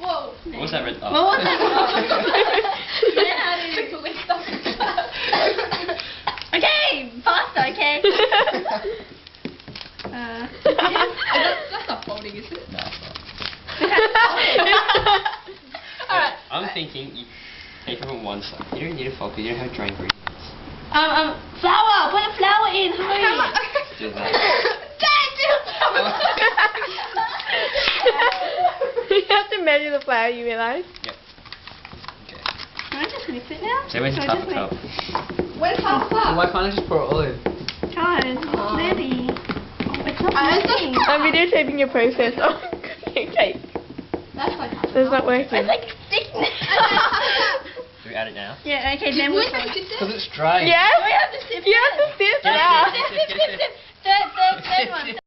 Whoa. What was that red? Oh. What was that? Learn how to lick stuff. Okay, faster, okay. That's not folding, is it? No, it's not. Alright. I'm thinking you take it from one side. You don't need a fork because you don't have dry ingredients. Flour! Put the flour in, hurry! Do that. You have to measure the flour, you realise? Yep. Okay. Can I just mix it now? So where's the half a cup? Where's half a cup? Why can't I just pour it all in? Guys, it's ready. Oh, it's not working. I'm videotaping your process of cooking cake. That's like half a It's not cup. working. It's like sticky. Do we add it now? Yeah, okay, then we'll Because it's dry. Yes? We have to sip You have to sip Yes, now. yes, yes, yes, yes, yes. Third one.